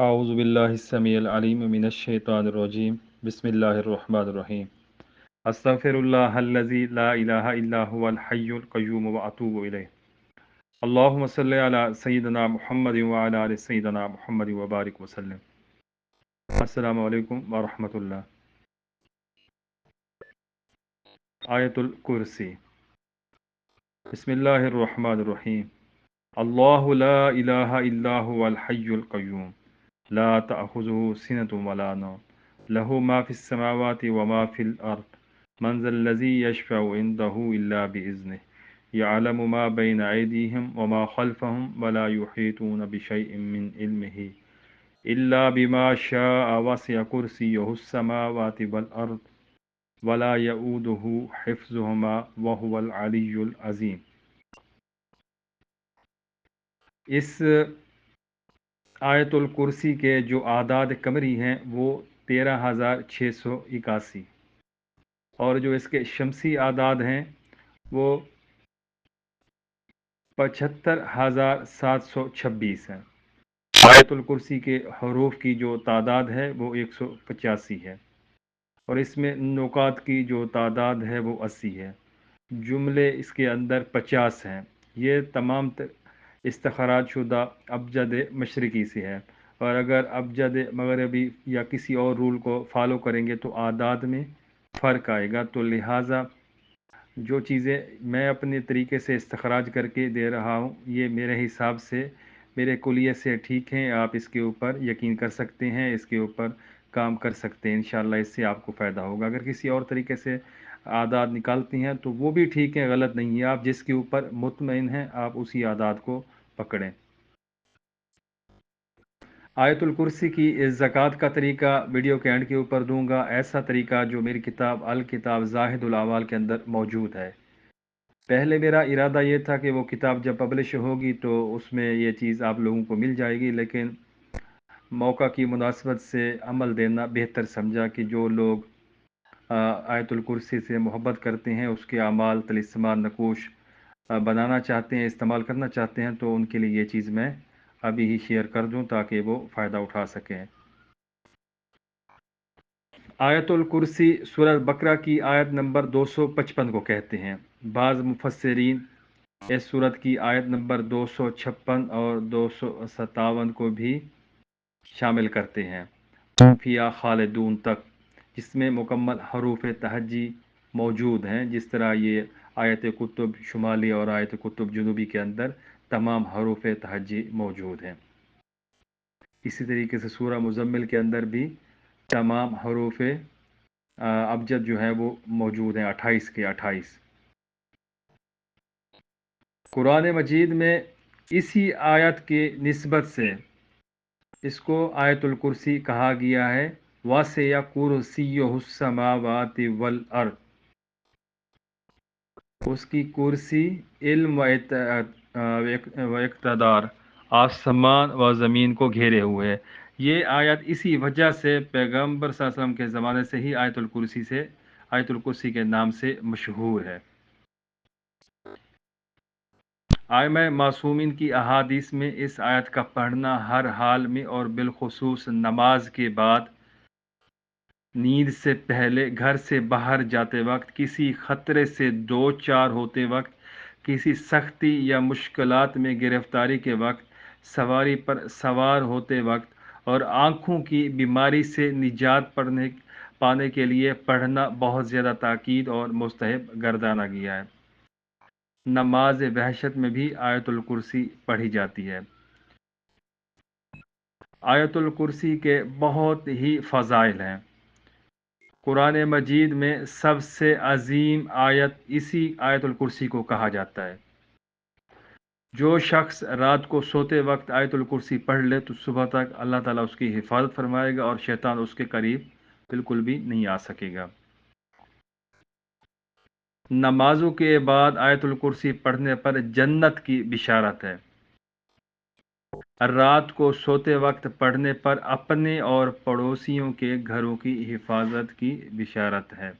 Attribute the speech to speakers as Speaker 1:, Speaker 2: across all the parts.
Speaker 1: اعوذ باللہ السمیع العلیم من الشیطان الرجیم بسم اللہ الرحمن الرحیم استغفر اللہ الذی لا الہ الا هو الحی القیوم واتوب الیہ اللہم صلی علی سیدنا محمد وعلی آل سیدنا محمد وبارک وسلم۔ السلام علیکم ورحمۃ اللہ۔ آیت الکرسی۔ بسم اللہ الرحمن الرحیم۔ اللہ لا الہ الا هو الحی القیوم لا تأخذه سنة ولا نوم له ما في السماوات وما في الأرض من ذا الذي يشفع عنده إلا بإذنه يعلم ما بين أيديهم وما خلفهم ولا يحيطون بشيء من علمه إلا بما شاء وسع كرسيه السماوات والأرض ولا يؤوده حفظهما وهو العلي العظيم۔ اس آیت الکرسی کے جو اعداد قمری ہیں وہ 13,681، اور جو اس کے شمسی اعداد ہیں وہ 75,726 ہیں۔ آیت الکرسی کے حروف کی جو تعداد ہے وہ 185 ہے، اور اس میں نکات کی جو تعداد ہے وہ 80 ہے۔ جملے اس کے اندر 50 ہیں۔ یہ تمام استخراج شدہ ابجد مشرقی سے ہے، اور اگر ابجد مغربی یا کسی اور رول کو فالو کریں گے تو اعداد میں فرق آئے گا، تو لہٰذا جو چیزیں میں اپنے طریقے سے استخراج کر کے دے رہا ہوں یہ میرے حساب سے میرے کلیے سے ٹھیک ہیں۔ آپ اس کے اوپر یقین کر سکتے ہیں، اس کے اوپر کام کر سکتے ہیں، انشاءاللہ اس سے آپ کو فائدہ ہوگا۔ اگر کسی اور طریقے سے اعداد نکالتی ہیں تو وہ بھی ٹھیک ہے، غلط نہیں ہے۔ آپ جس کے اوپر مطمئن ہیں آپ اسی اعداد کو پکڑیں۔ آیت الکرسی کی زکوٰۃ کا طریقہ ویڈیو کے اینڈ کے اوپر دوں گا، ایسا طریقہ جو میری کتاب الکتاب زاہد الاعمال کے اندر موجود ہے۔ پہلے میرا ارادہ یہ تھا کہ وہ کتاب جب پبلش ہوگی تو اس میں یہ چیز آپ لوگوں کو مل جائے گی، لیکن موقع کی مناسبت سے عمل دینا بہتر سمجھا کہ جو لوگ آیت الکرسی سے محبت کرتے ہیں، اس کے اعمال طلسمات نقوش بنانا چاہتے ہیں، استعمال کرنا چاہتے ہیں، تو ان کے لیے یہ چیز میں ابھی ہی شیئر کر دوں تاکہ وہ فائدہ اٹھا سکیں۔ آیت الکرسی سورہ بقرہ کی آیت نمبر 255 کو کہتے ہیں۔ بعض مفسرین اس سورت کی آیت نمبر 256 اور 257 کو بھی شامل کرتے ہیں، فیا خالدون تک، جس میں مکمل حروف تہجی موجود ہیں، جس طرح یہ آیت کتب شمالی اور آیت کتب جنوبی کے اندر تمام حروف تہجی موجود ہیں۔ اسی طریقے سے سورہ مزمل کے اندر بھی تمام حروف ابجد جو ہیں وہ موجود ہیں، 28 کے 28۔ قرآن مجید میں اسی آیت کی نسبت سے اس کو آیت الکرسی کہا گیا ہے، وَسِعَ كُرْسِيُّهُ السَّمَاوَاتِ وَالْأَرْضِ۔ اس کی کرسی علم و اقتدار آسمان و زمین کو گھیرے ہوئے ہے۔ یہ آیت اسی وجہ سے پیغمبر صلی اللہ علیہ وسلم کے زمانے سے ہی آیت الکرسی کے نام سے مشہور ہے۔ ائمہ معصومین کی احادیث میں اس آیت کا پڑھنا ہر حال میں اور بالخصوص نماز کے بعد، نیند سے پہلے، گھر سے باہر جاتے وقت، کسی خطرے سے دو چار ہوتے وقت، کسی سختی یا مشکلات میں گرفتاری کے وقت، سواری پر سوار ہوتے وقت، اور آنکھوں کی بیماری سے نجات پانے کے لیے پڑھنا بہت زیادہ تاکید اور مستحب گردانا گیا ہے۔ نماز وحشت میں بھی آیت الکرسی پڑھی جاتی ہے۔ آیت الکرسی کے بہت ہی فضائل ہیں۔ قرآن مجید میں سب سے عظیم آیت اسی آیت الکرسی کو کہا جاتا ہے۔ جو شخص رات کو سوتے وقت آیت الکرسی پڑھ لے تو صبح تک اللہ تعالیٰ اس کی حفاظت فرمائے گا اور شیطان اس کے قریب بالکل بھی نہیں آ سکے گا۔ نمازوں کے بعد آیت الکرسی پڑھنے پر جنت کی بشارت ہے۔ رات کو سوتے وقت پڑھنے پر اپنے اور پڑوسیوں کے گھروں کی حفاظت کی بشارت ہے۔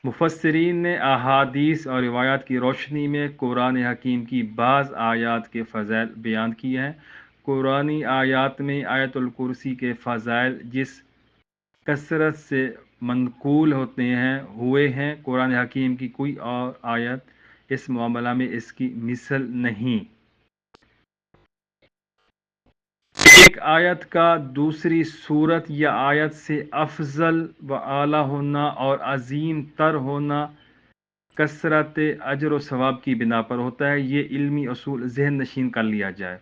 Speaker 1: مفسرین نے احادیث اور روایات کی روشنی میں قرآن حکیم کی بعض آیات کے فضائل بیان کیے ہیں۔ قرآنی آیات میں آیت الکرسی کے فضائل جس کثرت سے منقول ہوئے ہیں، قرآن حکیم کی کوئی اور آیت اس معاملہ میں اس کی مثل نہیں۔ ایک آیت کا دوسری صورت یا آیت سے افضل و اعلیٰ ہونا اور عظیم تر ہونا کثرت اجر و ثواب کی بنا پر ہوتا ہے۔ یہ علمی اصول ذہن نشین کر لیا جائے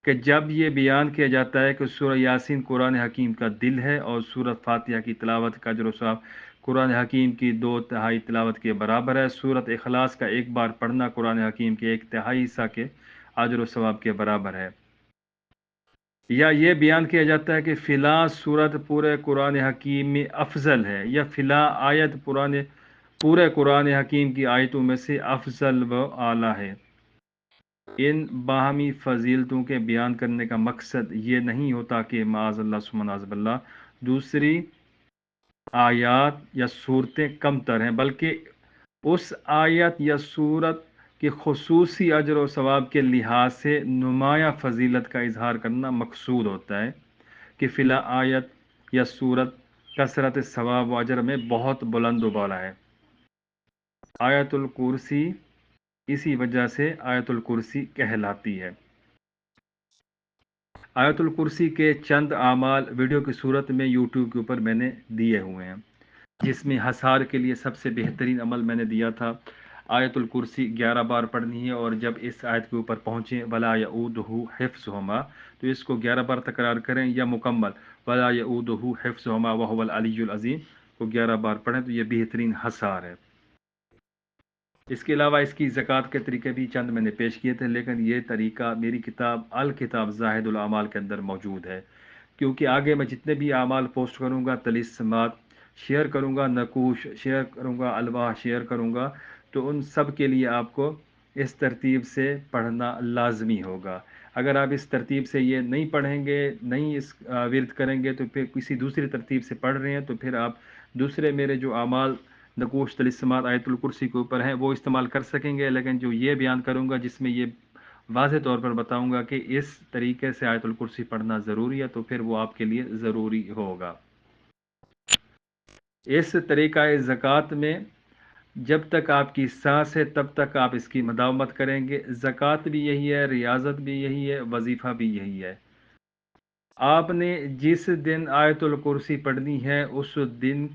Speaker 1: کہ جب یہ بیان کیا جاتا ہے کہ سورہ یاسین قرآن حکیم کا دل ہے اور سورۃ فاتحہ کی تلاوت کا اجر و ثواب قرآن حکیم کی 2/3 تلاوت کے برابر ہے، سورۃ اخلاص کا ایک بار پڑھنا قرآن حکیم کے 1/3 حصہ کے اجر و ثواب کے برابر ہے، یا یہ بیان کیا جاتا ہے کہ فلاں سورت پورے قرآن حکیم میں افضل ہے، یا فلاں آیت پورے قرآن حکیم کی آیتوں میں سے افضل و اعلیٰ ہے۔ ان باہمی فضیلتوں کے بیان کرنے کا مقصد یہ نہیں ہوتا کہ معاذ اللہ ثم نعوذ باللہ دوسری آیات یا صورتیں کم تر ہیں، بلکہ اس آیت یا صورت کے خصوصی اجر و ثواب کے لحاظ سے نمایاں فضیلت کا اظہار کرنا مقصود ہوتا ہے کہ فلاں آیت یا صورت کثرت ثواب و اجر میں بہت بلند و بالا ہے۔ آیت الکرسی اسی وجہ سے آیت الکرسی کہلاتی ہے۔ آیت الکرسی کے چند اعمال ویڈیو کی صورت میں یوٹیوب کے اوپر میں نے دیے ہوئے ہیں، جس میں حصار کے لیے سب سے بہترین عمل میں نے دیا تھا آیت الکرسی 11 بار پڑھنی ہے، اور جب اس آیت کے اوپر پہنچیں ولا یعودہ حفظہما تو اس کو 11 بار تکرار کریں، یا مکمل ولا یعودہ حفظہما وہو العلی العظیم کو 11 بار پڑھیں تو یہ بہترین حصار ہے۔ اس کے علاوہ اس کی زکوٰۃ کے طریقے بھی چند میں نے پیش کیے تھے، لیکن یہ طریقہ میری کتاب الکتاب زاہد الاعمال کے اندر موجود ہے، کیونکہ آگے میں جتنے بھی اعمال پوسٹ کروں گا، طلسمات شیئر کروں گا، نقوش شیئر کروں گا، الواح شیئر کروں گا، تو ان سب کے لیے آپ کو اس ترتیب سے پڑھنا لازمی ہوگا۔ اگر آپ اس ترتیب سے یہ نہیں پڑھیں گے، نہیں اس ورد کریں گے، تو پھر کسی دوسری ترتیب سے پڑھ رہے ہیں تو پھر آپ دوسرے میرے جو اعمال نقوش طلسمات آیت الکرسی کے اوپر ہیں وہ استعمال کر سکیں گے، لیکن جو یہ بیان کروں گا جس میں یہ واضح طور پر بتاؤں گا کہ اس طریقے سے آیت الکرسی پڑھنا ضروری ہے، تو پھر وہ آپ کے لیے ضروری ہوگا۔ اس طریقہ زکوٰۃ میں جب تک آپ کی سانس ہے تب تک آپ اس کی مداومت کریں گے۔ زکوٰۃ بھی یہی ہے، ریاضت بھی یہی ہے، وظیفہ بھی یہی ہے۔ آپ نے جس دن آیت الکرسی پڑھنی ہے اس دن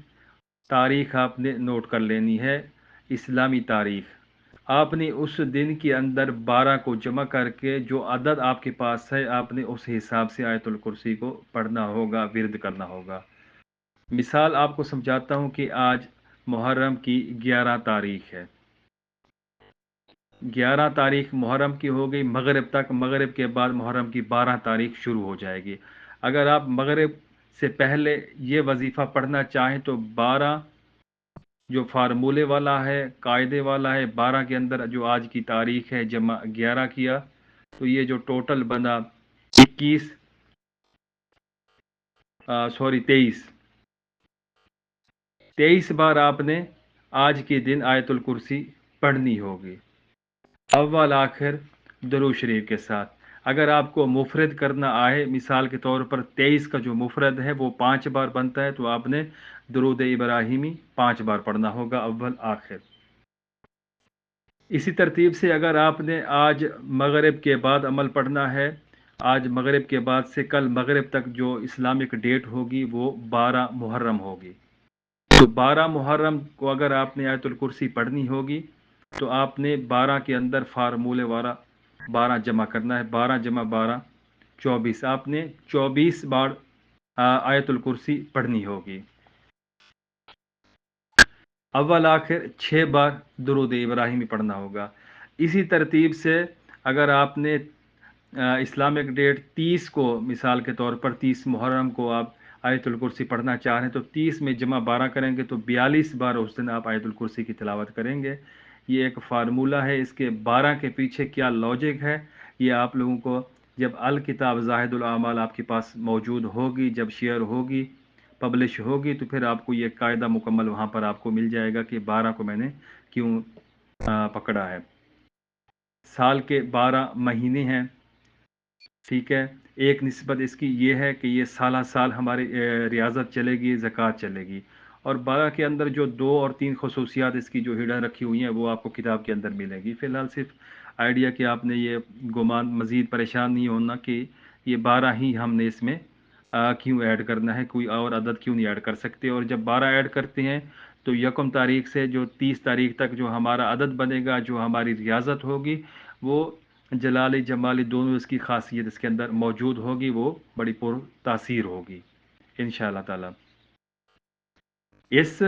Speaker 1: تاریخ آپ نے نوٹ کر لینی ہے، اسلامی تاریخ۔ آپ نے اس دن کے اندر 12 کو جمع کر کے جو عدد آپ کے پاس ہے آپ نے اس حساب سے آیت الکرسی کو پڑھنا ہوگا، ورد کرنا ہوگا۔ مثال آپ کو سمجھاتا ہوں کہ آج محرم کی 11 تاریخ ہے، 11 تاریخ محرم کی ہو گئی، مغرب تک، مغرب کے بعد محرم کی 12 تاریخ شروع ہو جائے گی۔ اگر آپ مغرب سے پہلے یہ وظیفہ پڑھنا چاہیں تو 12 جو فارمولے والا ہے، قاعدے والا ہے، 12 کے اندر جو آج کی تاریخ ہے جمع 11 کیا تو یہ جو ٹوٹل بنا 21 23 بار آپ نے آج کے دن آیت الکرسی پڑھنی ہوگی، اول آخر درود شریف کے ساتھ۔ اگر آپ کو مفرد کرنا آئے، مثال کے طور پر 23 کا جو مفرد ہے وہ 5 بار بنتا ہے، تو آپ نے درود ابراہیمی 5 بار پڑھنا ہوگا، اول آخر۔ اسی ترتیب سے اگر آپ نے آج مغرب کے بعد عمل پڑھنا ہے، آج مغرب کے بعد سے کل مغرب تک جو اسلامک ڈیٹ ہوگی وہ 12 محرم ہوگی، تو 12 محرم کو اگر آپ نے آیت الکرسی پڑھنی ہوگی تو آپ نے 12 کے اندر فارمولے والا 12 جمع کرنا ہے، 12 جمع 12 24، آپ نے 24 بار آیت الکرسی پڑھنی ہوگی، اول آخر 6 بار درود ابراہیمی پڑھنا ہوگا۔ اسی ترتیب سے اگر آپ نے اسلامک ڈیٹ 30 کو، مثال کے طور پر 30 محرم کو آپ آیت الکرسی پڑھنا چاہ رہے ہیں تو 30 میں جمع 12 کریں گے تو 42 بار اس دن آپ آیت الکرسی کی تلاوت کریں گے۔ یہ ایک فارمولہ ہے، اس کے 12 کے پیچھے کیا لاجک ہے یہ آپ لوگوں کو جب الکتاب زاہد الاعمال آپ کے پاس موجود ہوگی، جب شیئر ہوگی پبلش ہوگی تو پھر آپ کو یہ قاعدہ مکمل وہاں پر آپ کو مل جائے گا کہ 12 کو میں نے کیوں پکڑا ہے۔ سال کے 12 مہینے ہیں، ٹھیک ہے۔ ایک نسبت اس کی یہ ہے کہ یہ سالہ سال ہماری ریاضت چلے گی، زکوٰۃ چلے گی، اور 12 کے اندر جو 2 اور 3 خصوصیات اس کی جو ہڈن رکھی ہوئی ہیں وہ آپ کو کتاب کے اندر ملے گی۔ فی الحال صرف آئیڈیا کہ آپ نے یہ گمان مزید پریشان نہیں ہونا کہ یہ 12 ہی ہم نے اس میں کیوں ایڈ کرنا ہے، کوئی اور عدد کیوں نہیں ایڈ کر سکتے۔ اور جب 12 ایڈ کرتے ہیں تو یکم تاریخ سے جو 30 تاریخ تک جو ہمارا عدد بنے گا، جو ہماری ریاضت ہوگی، وہ جلالی جمالی دونوں اس کی خاصیت اس کے اندر موجود ہوگی، وہ بڑی پر تاثیر ہوگی انشاءاللہ تعالی۔ اس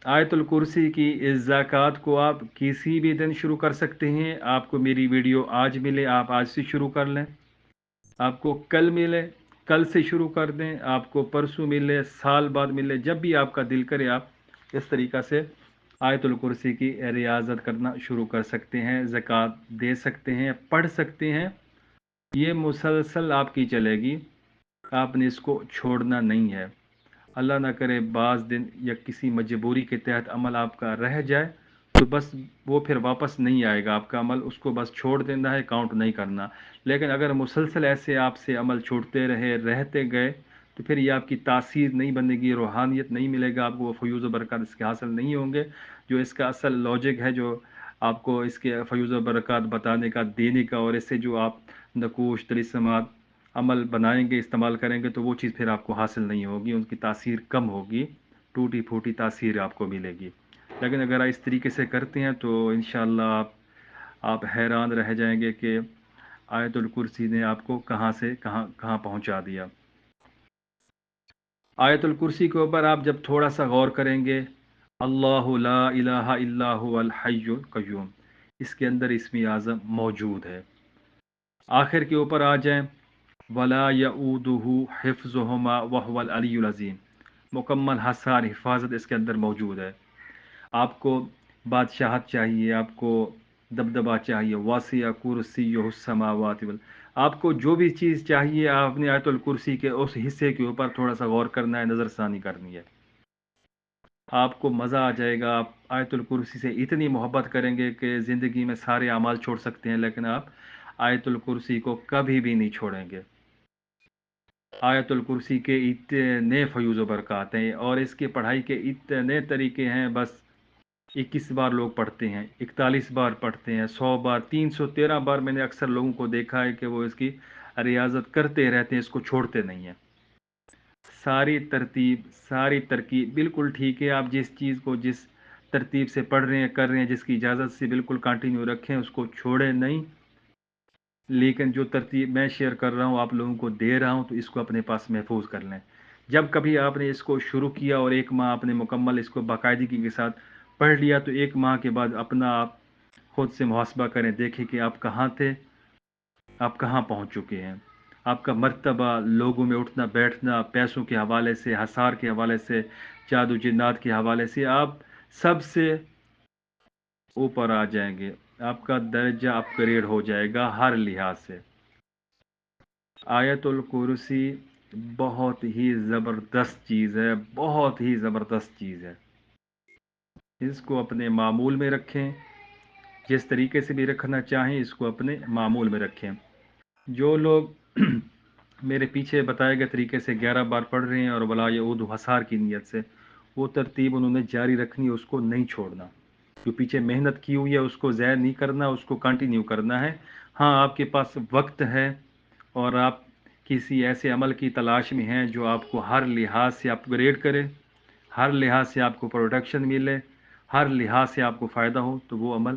Speaker 1: آیت الکرسی کی اس زکوٰۃ کو آپ کسی بھی دن شروع کر سکتے ہیں۔ آپ کو میری ویڈیو آج ملے، آپ آج سے شروع کر لیں۔ آپ کو کل ملے، کل سے شروع کر دیں۔ آپ کو پرسوں ملے، سال بعد ملے، جب بھی آپ کا دل کرے آپ اس طریقہ سے آیت الکرسی کی ریاضت کرنا شروع کر سکتے ہیں، زکوٰۃ دے سکتے ہیں، پڑھ سکتے ہیں۔ یہ مسلسل آپ کی چلے گی، آپ نے اس کو چھوڑنا نہیں ہے۔ اللہ نہ کرے بعض دن یا کسی مجبوری کے تحت عمل آپ کا رہ جائے تو بس وہ پھر واپس نہیں آئے گا آپ کا عمل، اس کو بس چھوڑ دینا ہے، کاؤنٹ نہیں کرنا۔ لیکن اگر مسلسل ایسے آپ سے عمل چھوڑتے رہتے گئے تو پھر یہ آپ کی تاثیر نہیں بنے گی، روحانیت نہیں ملے گا آپ کو، وہ فیوز و برکات اس کے حاصل نہیں ہوں گے۔ جو اس کا اصل لاجک ہے، جو آپ کو اس کے فیوز و برکات بتانے کا، دینے کا، اور اس سے جو آپ نقوش طلسمات عمل بنائیں گے، استعمال کریں گے، تو وہ چیز پھر آپ کو حاصل نہیں ہوگی، ان کی تاثیر کم ہوگی، ٹوٹی پھوٹی تاثیر آپ کو ملے گی۔ لیکن اگر آپ اس طریقے سے کرتے ہیں تو انشاءاللہ آپ حیران رہ جائیں گے کہ آیت الکرسی نے آپ کو کہاں سے کہاں پہنچا دیا۔ آیت الکرسی کے اوپر آپ جب تھوڑا سا غور کریں گے، اللہ لا الہ الا هو الحی القیوم، اس کے اندر اسم اعظم موجود ہے۔ آخر کے اوپر آ جائیں، ولا یعودہ حفظہما وہو العلی العظیم، مکمل حصار حفاظت اس کے اندر موجود ہے۔ آپ کو بادشاہت چاہیے، آپ کو دبدبہ چاہیے، واسع کرسیہ السماوات والارض، آپ کو جو بھی چیز چاہیے آپ نے آیت الکرسی کے اس حصے کے اوپر تھوڑا سا غور کرنا ہے، نظر ثانی کرنی ہے، آپ کو مزہ آ جائے گا۔ آپ آیت الکرسی سے اتنی محبت کریں گے کہ زندگی میں سارے اعمال چھوڑ سکتے ہیں، لیکن آپ آیت الکرسی کو کبھی بھی نہیں چھوڑیں گے۔ آیت الکرسی کے اتنے فیوز و برکات ہیں اور اس کی پڑھائی کے اتنے طریقے ہیں، بس 21 بار لوگ پڑھتے ہیں، 41 بار پڑھتے ہیں، 100 بار، 313 بار میں نے اکثر لوگوں کو دیکھا ہے کہ وہ اس کی ریاضت کرتے رہتے ہیں، اس کو چھوڑتے نہیں ہیں۔ ساری ترتیب، ساری ترکیب بالکل ٹھیک ہے، آپ جس چیز کو جس ترتیب سے پڑھ رہے ہیں، کر رہے ہیں، جس کی اجازت سے بالکل کنٹینیو رکھیں، اس کو چھوڑیں نہیں۔ لیکن جو ترتیب میں شیئر کر رہا ہوں، آپ لوگوں کو دے رہا ہوں، تو اس کو اپنے پاس محفوظ کر لیں۔ جب کبھی آپ نے اس کو شروع کیا اور 1 ماہ آپ نے مکمل اس کو باقاعدگی کے ساتھ پڑھ لیا، تو 1 ماہ کے بعد اپنا آپ خود سے محاسبہ کریں، دیکھیں کہ آپ کہاں تھے، آپ کہاں پہنچ چکے ہیں۔ آپ کا مرتبہ، لوگوں میں اٹھنا بیٹھنا، پیسوں کے حوالے سے، حصار کے حوالے سے، جادو جنات کے حوالے سے، آپ سب سے اوپر آ جائیں گے، آپ کا درجہ اپ گریڈ ہو جائے گا ہر لحاظ سے۔ آیت الکرسی بہت ہی زبردست چیز ہے، بہت ہی زبردست چیز ہے۔ اس کو اپنے معمول میں رکھیں، جس طریقے سے بھی رکھنا چاہیں اس کو اپنے معمول میں رکھیں۔ جو لوگ میرے پیچھے بتائے گئے طریقے سے 11 بار پڑھ رہے ہیں اور ولا یعود حصار کی نیت سے، وہ ترتیب انہوں نے جاری رکھنی ہے، اس کو نہیں چھوڑنا۔ جو پیچھے محنت کی ہوئی ہے اس کو ضائع نہیں کرنا، اس کو کنٹینیو کرنا ہے۔ ہاں، آپ کے پاس وقت ہے اور آپ کسی ایسے عمل کی تلاش میں ہیں جو آپ کو ہر لحاظ سے اپ گریڈ کرے، ہر لحاظ سے آپ کو پروڈکشن ملے، ہر لحاظ سے آپ کو فائدہ ہو، تو وہ عمل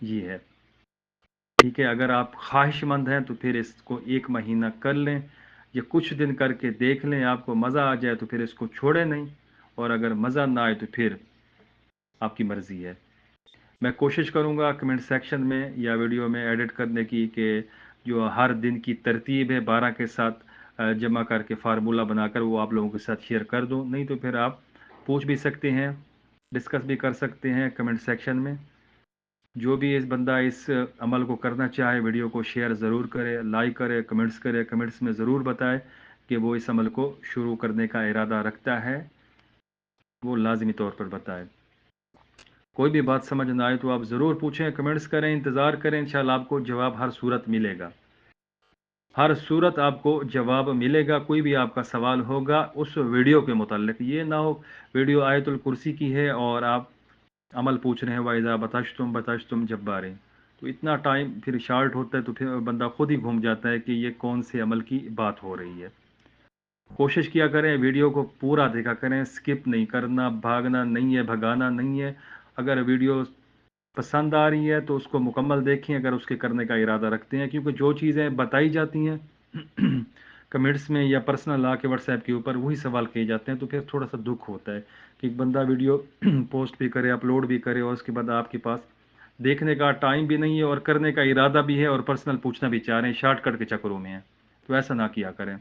Speaker 1: یہ ہے، ٹھیک ہے۔ اگر آپ خواہش مند ہیں تو پھر اس کو 1 مہینہ کر لیں، یا کچھ دن کر کے دیکھ لیں، آپ کو مزہ آ جائے تو پھر اس کو چھوڑیں نہیں، اور اگر مزہ نہ آئے تو پھر آپ کی مرضی ہے۔ میں کوشش کروں گا کمنٹ سیکشن میں یا ویڈیو میں ایڈٹ کرنے کی کہ جو ہر دن کی ترتیب ہے 12 کے ساتھ جمع کر کے فارمولہ بنا کر وہ آپ لوگوں کے ساتھ شیئر کر دوں، نہیں تو پھر آپ پوچھ بھی سکتے ہیں، ڈسکس بھی کر سکتے ہیں کمنٹ سیکشن میں۔ جو بھی اس بندہ اس عمل کو کرنا چاہے، ویڈیو کو شیئر ضرور کرے، لائک کرے، کمنٹس کرے، کمنٹس میں ضرور بتائے کہ وہ اس عمل کو شروع کرنے کا ارادہ رکھتا ہے وہ لازمی طور پر بتائے۔ کوئی بھی بات سمجھ نہ آئے تو آپ ضرور پوچھیں، کمنٹس کریں، انتظار کریں، انشاءاللہ آپ کو جواب ہر صورت ملے گا، ہر صورت آپ کو جواب ملے گا۔ کوئی بھی آپ کا سوال ہوگا اس ویڈیو کے متعلق، یہ نہ ہو ویڈیو آیت الکرسی کی ہے اور آپ عمل پوچھ رہے ہیں وَإِذَا بَطَشْتُمْ جَبَّارِينَ، تو اتنا ٹائم پھر شارٹ ہوتا ہے تو پھر بندہ خود ہی گھوم جاتا ہے کہ یہ کون سے عمل کی بات ہو رہی ہے۔ کوشش کیا کریں ویڈیو کو پورا دیکھا کریں، سکپ نہیں کرنا، بھاگنا نہیں ہے، بھگانا نہیں ہے۔ اگر ویڈیو پسند آ رہی ہے تو اس کو مکمل دیکھیں اگر اس کے کرنے کا ارادہ رکھتے ہیں، کیونکہ جو چیزیں بتائی جاتی ہیں کمنٹس میں یا پرسنل لا کے واٹس ایپ کے اوپر وہی سوال کیے جاتے ہیں، تو پھر تھوڑا سا دکھ ہوتا ہے کہ ایک بندہ ویڈیو پوسٹ بھی کرے، اپلوڈ بھی کرے اور اس کے بعد آپ کے پاس دیکھنے کا ٹائم بھی نہیں ہے اور کرنے کا ارادہ بھی ہے اور پرسنل پوچھنا بھی چاہ رہے ہیں، شارٹ کٹ کے چکروں میں ہیں، تو ایسا نہ کیا کریں۔